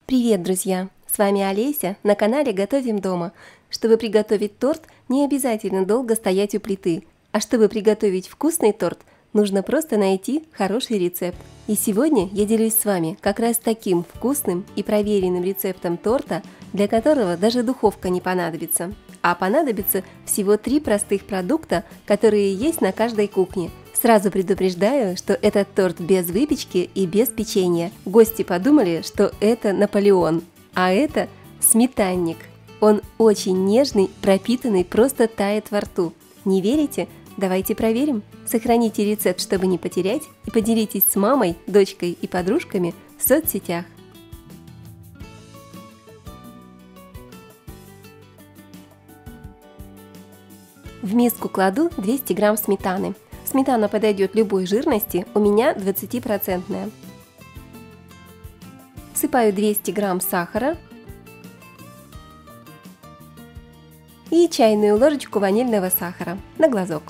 Привет, друзья! С вами Олеся на канале Готовим дома. Чтобы приготовить торт, не обязательно долго стоять у плиты, а чтобы приготовить вкусный торт, нужно просто найти хороший рецепт. И сегодня я делюсь с вами как раз таким вкусным и проверенным рецептом торта, для которого даже духовка не понадобится. А понадобится всего 3 простых продукта, которые есть на каждой кухне. Сразу предупреждаю, что этот торт без выпечки и без печенья. Гости подумали, что это Наполеон, а это сметанник. Он очень нежный, пропитанный, просто тает во рту. Не верите? Давайте проверим. Сохраните рецепт, чтобы не потерять, и поделитесь с мамой, дочкой и подружками в соцсетях. В миску кладу 200 грамм сметаны. Сметана подойдет любой жирности, у меня 20%. Всыпаю 200 грамм сахара и чайную ложечку ванильного сахара на глазок.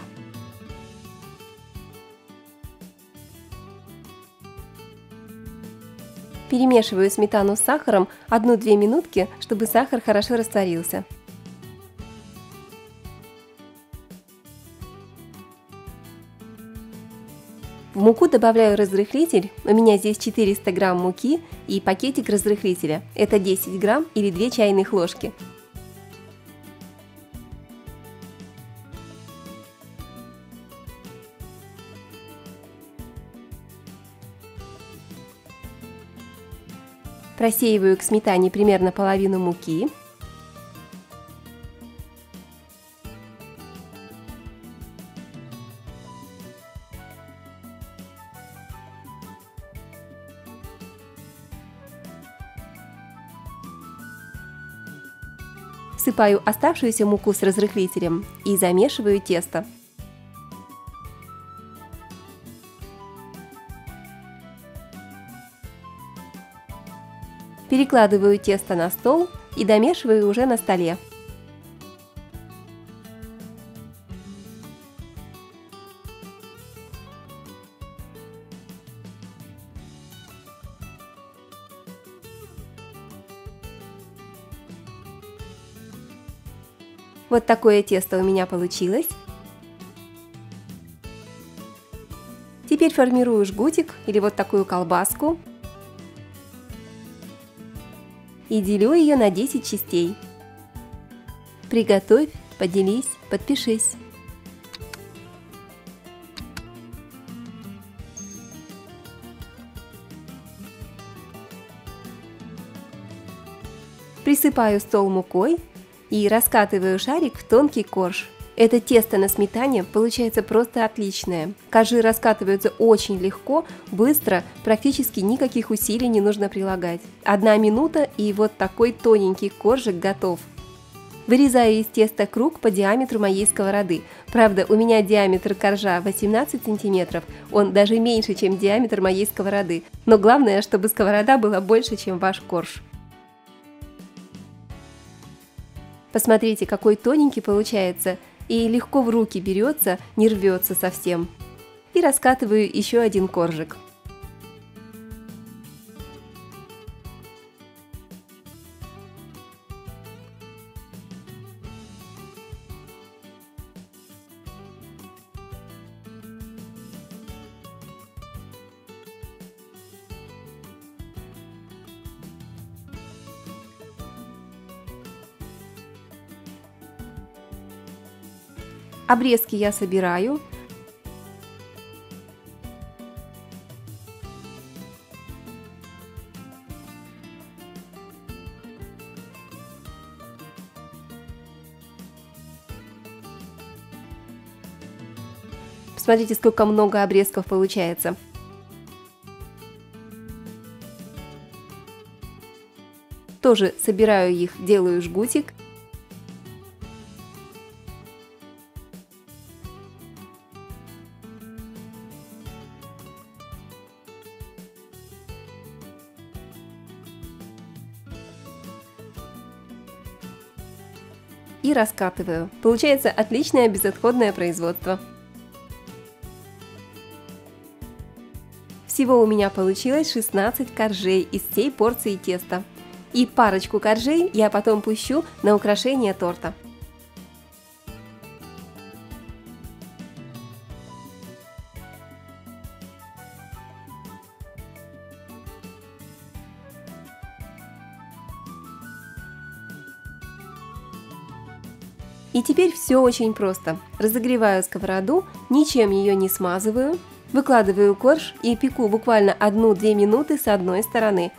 Перемешиваю сметану с сахаром 1-2 минутки, чтобы сахар хорошо растворился. В муку добавляю разрыхлитель, у меня здесь 400 грамм муки и пакетик разрыхлителя, это 10 грамм или 2 чайных ложки. Просеиваю к сметане примерно половину муки. Всыпаю оставшуюся муку с разрыхлителем и замешиваю тесто. Перекладываю тесто на стол и домешиваю уже на столе. Вот такое тесто у меня получилось. Теперь формирую жгутик или вот такую колбаску и делю ее на 10 частей. Приготовь, поделись, подпишись. Присыпаю стол мукой и раскатываю шарик в тонкий корж. Это тесто на сметане получается просто отличное. Коржи раскатываются очень легко, быстро, практически никаких усилий не нужно прилагать. 1 минута и вот такой тоненький коржик готов. Вырезаю из теста круг по диаметру моей сковороды. Правда, у меня диаметр коржа 18 сантиметров, он даже меньше, чем диаметр моей сковороды. Но главное, чтобы сковорода была больше, чем ваш корж. Посмотрите, какой тоненький получается, и легко в руки берется, не рвется совсем. И раскатываю еще один коржик. Обрезки я собираю. Посмотрите, сколько много обрезков получается. Тоже собираю их, делаю жгутик. И раскатываю. Получается отличное безотходное производство. Всего у меня получилось 16 коржей из всей порции теста. И парочку коржей я потом пущу на украшение торта. И теперь все очень просто. Разогреваю сковороду, ничем ее не смазываю, выкладываю корж и пеку буквально 1-2 минуты с одной стороны.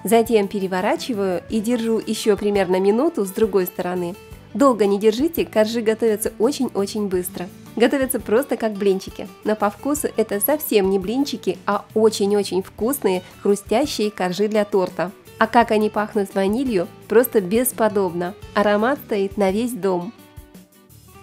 Затем переворачиваю и держу еще примерно минуту с другой стороны. Долго не держите, коржи готовятся очень-очень быстро. Готовятся просто как блинчики, но по вкусу это совсем не блинчики, а очень-очень вкусные хрустящие коржи для торта. А как они пахнут ванилью, просто бесподобно. Аромат стоит на весь дом.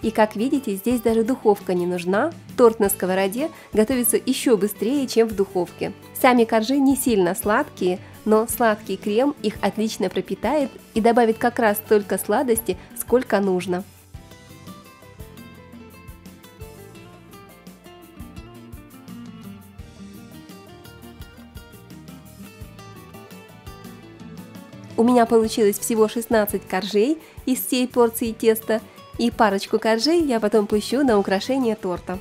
И как видите, здесь даже духовка не нужна, торт на сковороде готовится еще быстрее, чем в духовке. Сами коржи не сильно сладкие, но сладкий крем их отлично пропитает и добавит как раз столько сладости, сколько нужно. У меня получилось всего 16 коржей из всей порции теста. И парочку коржей я потом пущу на украшение торта.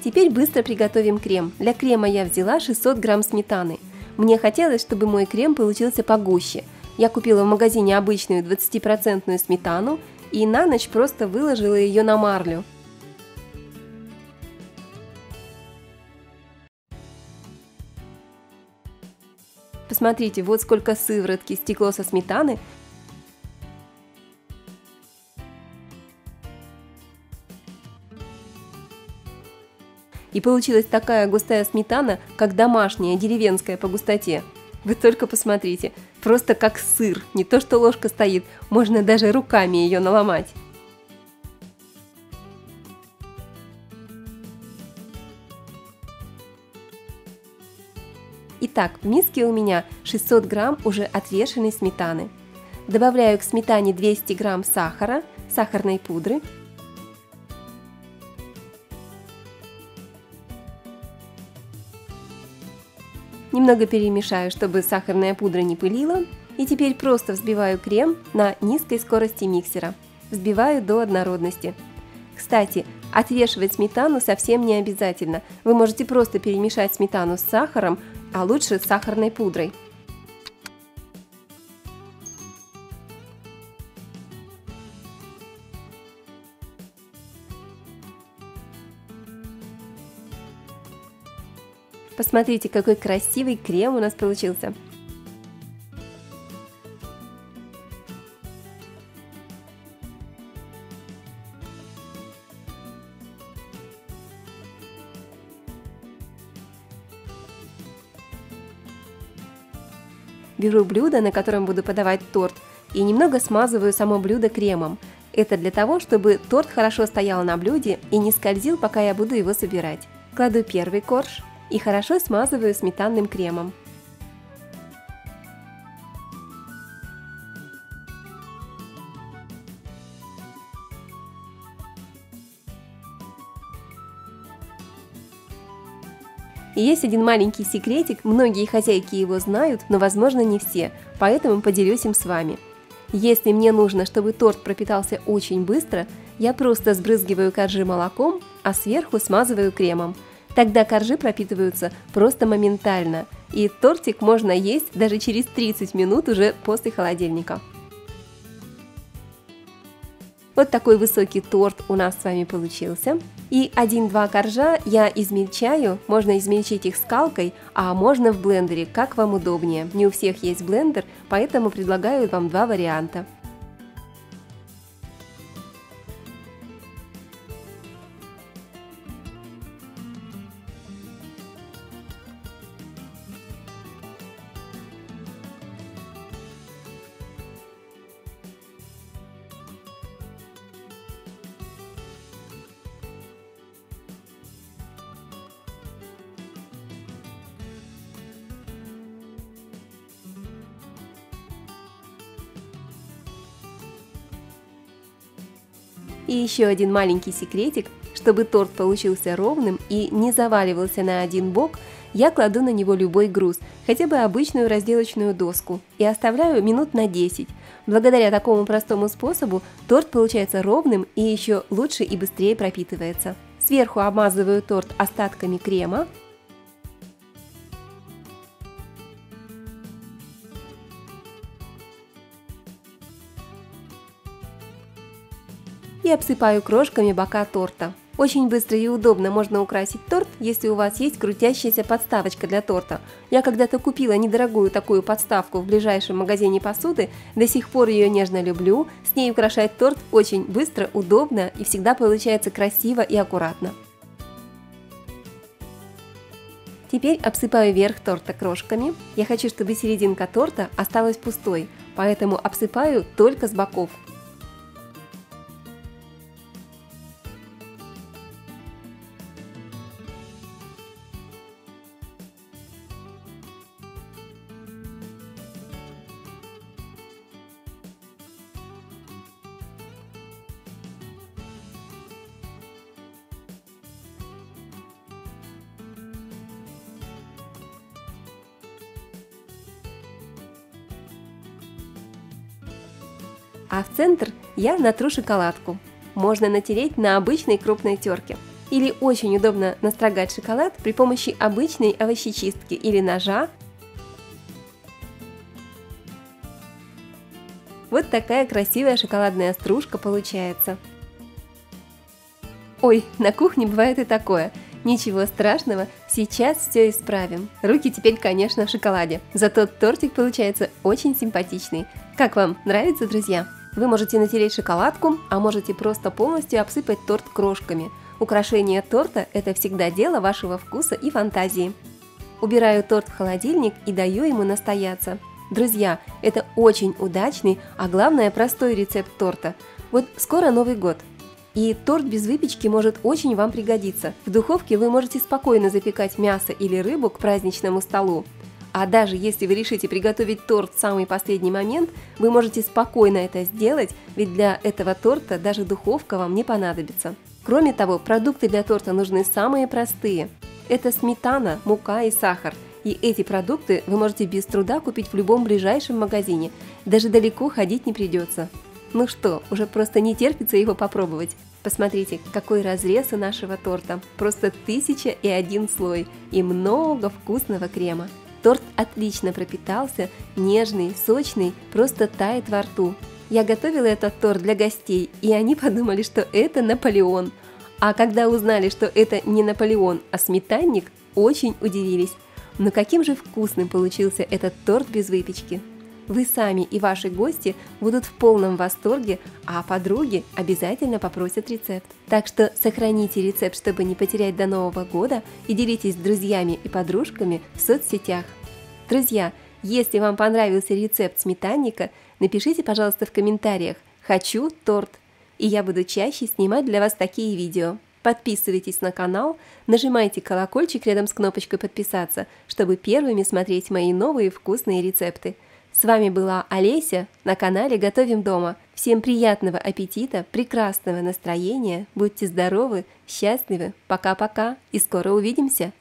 Теперь быстро приготовим крем. Для крема я взяла 600 грамм сметаны. Мне хотелось, чтобы мой крем получился погуще. Я купила в магазине обычную 20% сметану и на ночь просто выложила ее на марлю. Посмотрите, вот сколько сыворотки стекло со сметаны. И получилась такая густая сметана, как домашняя, деревенская по густоте. Вы только посмотрите, просто как сыр, не то что ложка стоит, можно даже руками ее наломать. Итак, в миске у меня 600 грамм уже отвешенной сметаны. Добавляю к сметане 200 грамм сахара, сахарной пудры. Немного перемешаю, чтобы сахарная пудра не пылила. И теперь просто взбиваю крем на низкой скорости миксера. Взбиваю до однородности. Кстати, отвешивать сметану совсем не обязательно. Вы можете просто перемешать сметану с сахаром, а лучше с сахарной пудрой. Посмотрите, какой красивый крем у нас получился. Беру блюдо, на котором буду подавать торт, и немного смазываю само блюдо кремом. Это для того, чтобы торт хорошо стоял на блюде и не скользил, пока я буду его собирать. Кладу первый корж и хорошо смазываю сметанным кремом. И есть один маленький секретик, многие хозяйки его знают, но возможно не все, поэтому поделюсь им с вами. Если мне нужно, чтобы торт пропитался очень быстро, я просто сбрызгиваю коржи молоком, а сверху смазываю кремом. Тогда коржи пропитываются просто моментально, и тортик можно есть даже через 30 минут уже после холодильника. Вот такой высокий торт у нас с вами получился. И 1-2 коржа я измельчаю, можно измельчить их скалкой, а можно в блендере, как вам удобнее. Не у всех есть блендер, поэтому предлагаю вам два варианта. И еще один маленький секретик, чтобы торт получился ровным и не заваливался на один бок, я кладу на него любой груз, хотя бы обычную разделочную доску и оставляю минут на 10. Благодаря такому простому способу торт получается ровным и еще лучше и быстрее пропитывается. Сверху обмазываю торт остатками крема. И обсыпаю крошками бока торта. Очень быстро и удобно можно украсить торт, если у вас есть крутящаяся подставочка для торта. Я когда-то купила недорогую такую подставку в ближайшем магазине посуды, до сих пор ее нежно люблю. С ней украшать торт очень быстро, удобно и всегда получается красиво и аккуратно. Теперь обсыпаю верх торта крошками. Я хочу, чтобы серединка торта осталась пустой, поэтому обсыпаю только с боков. А в центр я натру шоколадку. Можно натереть на обычной крупной терке. Или очень удобно настрогать шоколад при помощи обычной овощечистки или ножа. Вот такая красивая шоколадная стружка получается. Ой, на кухне бывает и такое. Ничего страшного, сейчас все исправим. Руки теперь, конечно, в шоколаде. Зато тортик получается очень симпатичный. Как вам, нравится, друзья? Вы можете натереть шоколадку, а можете просто полностью обсыпать торт крошками. Украшение торта – это всегда дело вашего вкуса и фантазии. Убираю торт в холодильник и даю ему настояться. Друзья, это очень удачный, а главное простой рецепт торта. Вот скоро Новый год. И торт без выпечки может очень вам пригодиться. В духовке вы можете спокойно запекать мясо или рыбу к праздничному столу. А даже если вы решите приготовить торт в самый последний момент, вы можете спокойно это сделать, ведь для этого торта даже духовка вам не понадобится. Кроме того, продукты для торта нужны самые простые. Это сметана, мука и сахар. И эти продукты вы можете без труда купить в любом ближайшем магазине. Даже далеко ходить не придется. Ну что, уже просто не терпится его попробовать. Посмотрите, какой разрез у нашего торта. Просто 1001 слой и много вкусного крема. Торт отлично пропитался, нежный, сочный, просто тает во рту. Я готовила этот торт для гостей, и они подумали, что это Наполеон. А когда узнали, что это не Наполеон, а сметанник, очень удивились. Но каким же вкусным получился этот торт без выпечки. Вы сами и ваши гости будут в полном восторге, а подруги обязательно попросят рецепт. Так что сохраните рецепт, чтобы не потерять до Нового года, и делитесь с друзьями и подружками в соцсетях. Друзья, если вам понравился рецепт сметанника, напишите, пожалуйста, в комментариях «Хочу торт», и я буду чаще снимать для вас такие видео. Подписывайтесь на канал, нажимайте колокольчик рядом с кнопочкой «Подписаться», чтобы первыми смотреть мои новые вкусные рецепты. С вами была Олеся на канале Готовим дома. Всем приятного аппетита, прекрасного настроения, будьте здоровы, счастливы, пока-пока и скоро увидимся!